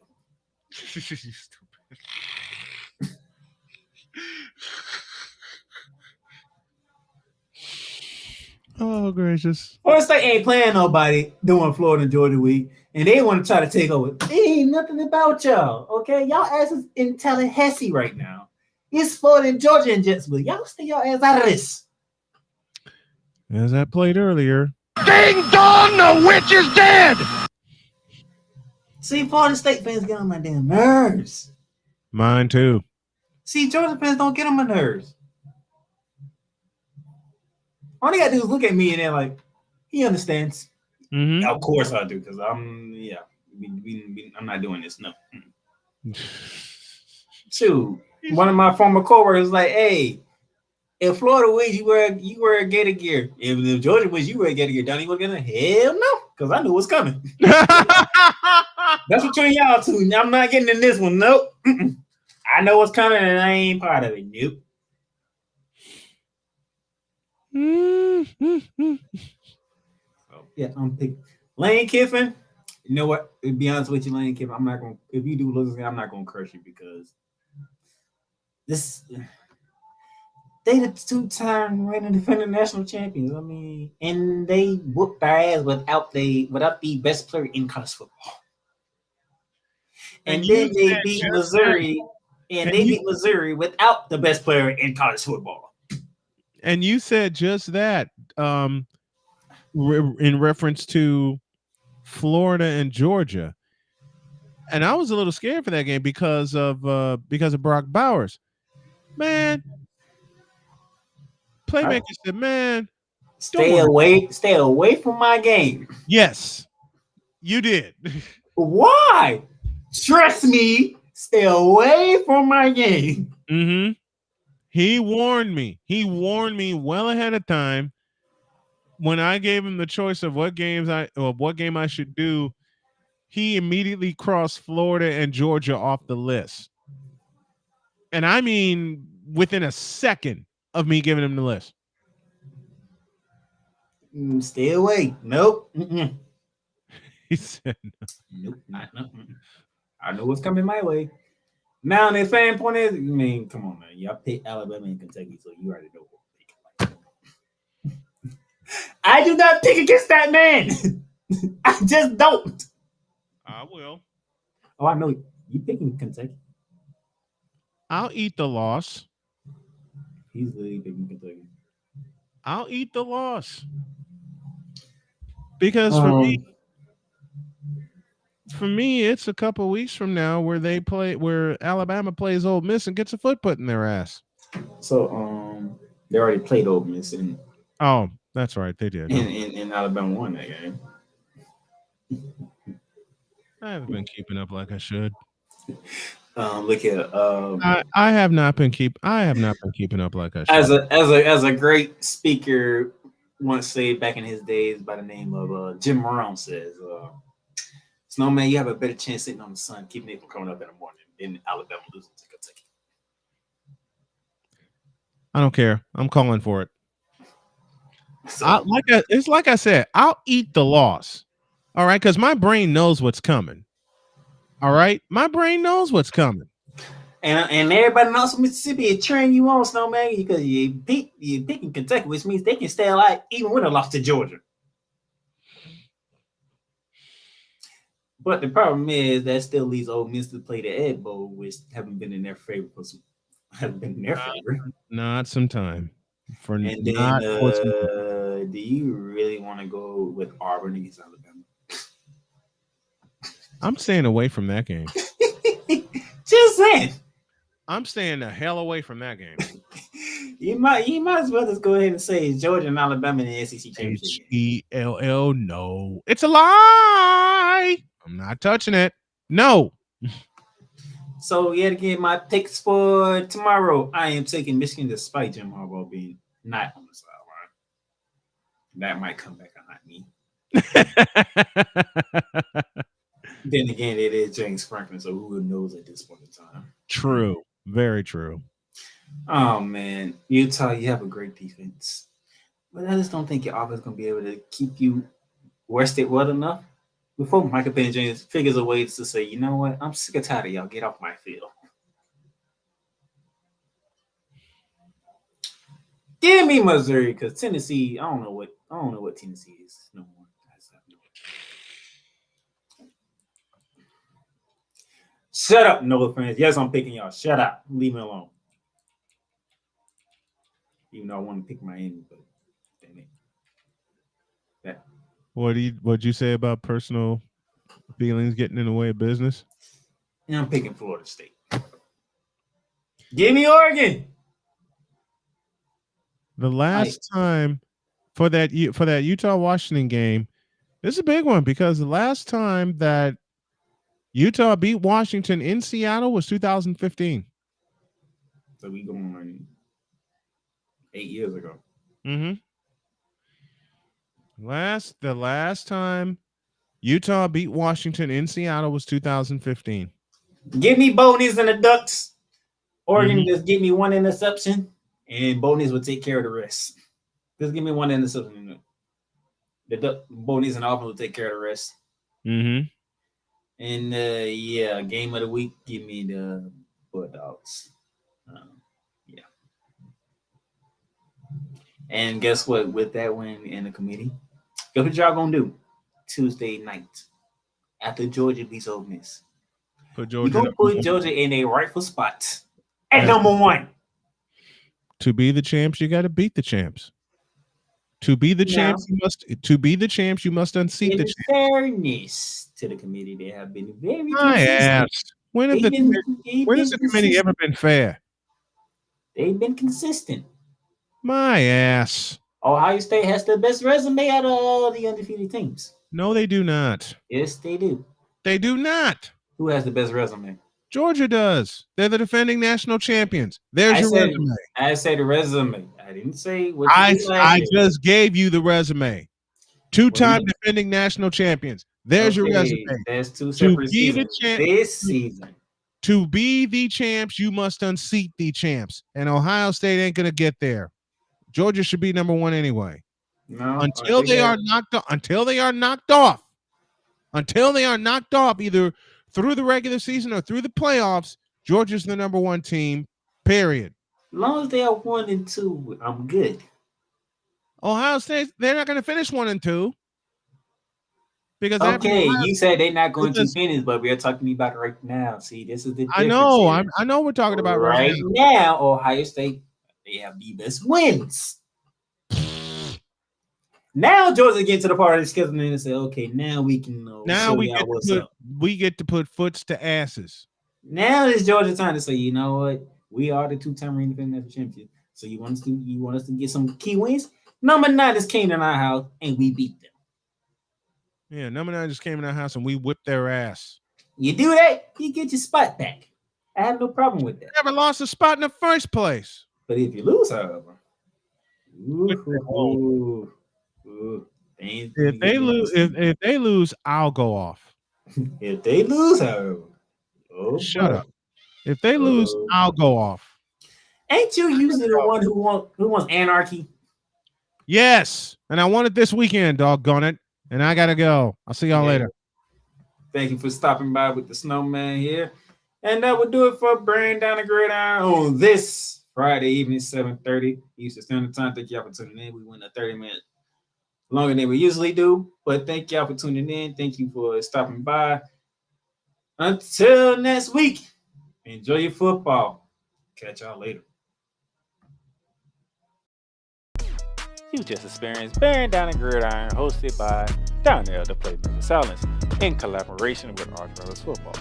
Oh, gracious. Florida State ain't playing nobody doing Florida and Georgia week, and they want to try to take over. It ain't nothing about y'all, okay? Y'all asses in Tallahassee right now. It's Florida and Georgia and Jacksonville. Y'all stay your ass out of this. As I played earlier. Ding dong, the witch is dead! See, Florida State fans get on my damn nerves. Mine too. See, Georgia fans don't get on my nerves. All they gotta do is look at me and they're like, he understands. Mm-hmm. Of course I do, because I'm not doing this. No. Shoot. One of my former coworkers was like, hey, if Florida wins, you wear Gator gear. If Georgia wins, you wear Gator gear. Don't even get a hell no, because I knew what's coming. That's between y'all two. I'm not getting in this one. Nope. I know what's coming, and I ain't part of it. Nope. So, yeah, I'm picking Lane Kiffin. You know what? To be honest with you, Lane Kiffin, I'm not gonna. If you do lose, I'm not gonna curse you because this. They the 2-time reigning defending national champions. I mean, and they whooped their ass without the best player in college football. And then they beat Missouri, beat Missouri without the best player in college football. And you said just that in reference to Florida and Georgia. And I was a little scared for that game because of Brock Bowers. Man, Playmaker said, man, stay away from my game. Yes, you did. Why? Trust me, stay away from my game. Mm-hmm. He warned me. He warned me well ahead of time. when I gave him the choice of what game I should do, he immediately crossed Florida and Georgia off the list. And I mean within a second of me giving him the list. Stay away. Nope. Mm-mm. He said, Nope. Not. Mm-mm. I know what's coming my way. Now, the fan point is, I mean, come on, man. Y'all pick Alabama and Kentucky, so you already know what I'm picking. I do not pick against that man. I just don't. I will. Oh, I know you picking Kentucky. I'll eat the loss. He's really picking Kentucky. I'll eat the loss. Because for me, it's a couple weeks from now where Alabama plays Ole Miss and gets a foot put in their ass. So they already played Ole Miss and that's right, they did. And Alabama won that game. I haven't been keeping up like I should. Look here. I have not been keeping up like I As should. a great speaker once said back in his days by the name of Jim Morone says, Snowman, you have a better chance sitting on the sun, keeping it from coming up in the morning than Alabama losing to Kentucky. I don't care. I'm calling for it. So, it's like I said, I'll eat the loss. All right, because my brain knows what's coming. All right, my brain knows what's coming. And everybody else from Mississippi is cheering you on, Snowman, because you picking Kentucky, which means they can stay alive even with a loss to Georgia. But the problem is that still leaves Ole Miss to play the Egg Bowl, which haven't been in their favor Not some time. And then, do you really want to go with Auburn against Alabama? I'm staying away from that game. Just saying. I'm staying the hell away from that game. You might as well just go ahead and say Georgia and Alabama in the SEC championship. HELL, no. It's a lie. I'm not touching it. No. So yet again, my picks for tomorrow. I am taking Michigan despite Jim Harbaugh being not on the sideline. That might come back on me. Then again, it is James Franklin, so who knows at this point in time? True. Very true. Oh, man. Utah, you have a great defense. But I just don't think your offense is going to be able to keep you rested well enough before Michael Ben James figures a way to say, you know what? I'm sick and tired of y'all. Get off my field. Give me Missouri, because Tennessee, I don't know what Tennessee is no more. Shut up, Nola fans. Yes, I'm picking y'all. Shut up. Leave me alone. Even though I want to pick Miami, but damn it. That. What'd you say about personal feelings getting in the way of business? And I'm picking Florida State. Give me Oregon. The last time for that Utah-Washington game, this is a big one because the last time that Utah beat Washington in Seattle was 2015. So we going 8 years ago. Mm-hmm. The last time Utah beat Washington in Seattle was 2015. Give me Bonnies and the Ducks. Oregon just give me one interception, and Bonnies will take care of the rest. Just give me one interception. The Bonnies and Auburn will take care of the rest. Mm-hmm. And game of the week, give me the Bulldogs. Yeah. And guess what? With that win in the committee, guess what y'all gonna do Tuesday night after Georgia beats Ole Miss? We're gonna put Georgia in a rightful spot at number 1. To be the champs, you got to beat the champs. To be the champs, you must unseat the champs. Fairness to the committee, they have been very consistent. When has the committee ever been fair? They've been consistent. My ass. Ohio State has the best resume out of all the undefeated teams. No, they do not. Yes, they do. They do not. Who has the best resume? Georgia does. They're the defending national champions. There's your resume. I say the resume. I didn't say what I just gave you the resume. Two-time defending national champions. There's your resume. There's two separate seasons. This season. To be the champs, you must unseat the champs. And Ohio State ain't going to get there. Georgia should be number one anyway. No, until they are knocked off, either through the regular season or through the playoffs, Georgia's the number one team, period. As long as they are 1 and 2, I'm good. Ohio State, they're not going to finish 1 and 2. Because you said they're not going to finish, but we're talking about it right now. See, this is the difference. I know we're talking about right now. Ohio State, they have the best wins. Now Georgia get to the part of the schedule and say, okay, now we can we get to put foots to asses. Now it's Georgia time to say, you know what? We are the 2-time reigning national champions. So you want us to get some key wins? Number 9 just came to our house and we beat them. Yeah, number 9 just came in our house and we whipped their ass. You do that, you get your spot back. I have no problem with that. Never lost a spot in the first place. But if you lose, however, if they lose, I'll go off. If they lose, however, shut up. If they lose, I'll go off. Ain't you usually the one who wants anarchy? Yes, and I want it this weekend, doggone it. And I gotta go. I'll see y'all later. Thank you for stopping by with the Snowman here. And that will do it for Bearing Down the Gridiron on this Friday evening, 7:30 Eastern Standard Time. Thank y'all for tuning in. We went a 30 minutes longer than we usually do. But thank y'all for tuning in. Thank you for stopping by. Until next week, enjoy your football. Catch y'all later. You just experienced Bearing Down the Gridiron, hosted by Donnell, the Playmaker Silence, in collaboration with Arch Brothers Football.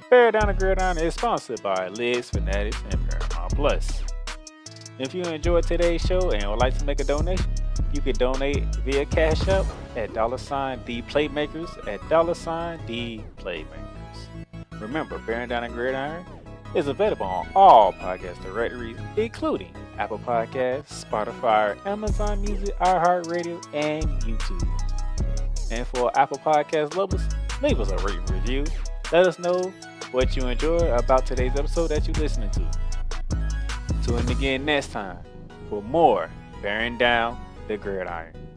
Bearing Down the Gridiron is sponsored by Lids, Fanatics, and Paramount Plus. If you enjoyed today's show and would like to make a donation, you can donate via Cash App at $the Playmakers at $the Playmakers. Remember, Bearing Down the Gridiron is available on all podcast directories, including Apple Podcasts, Spotify, Amazon Music, iHeartRadio, and YouTube. And for Apple Podcast lovers, leave us a rating review. Let us know what you enjoyed about today's episode that you're listening to. Tune in again next time for more Bearing Down the Gridiron.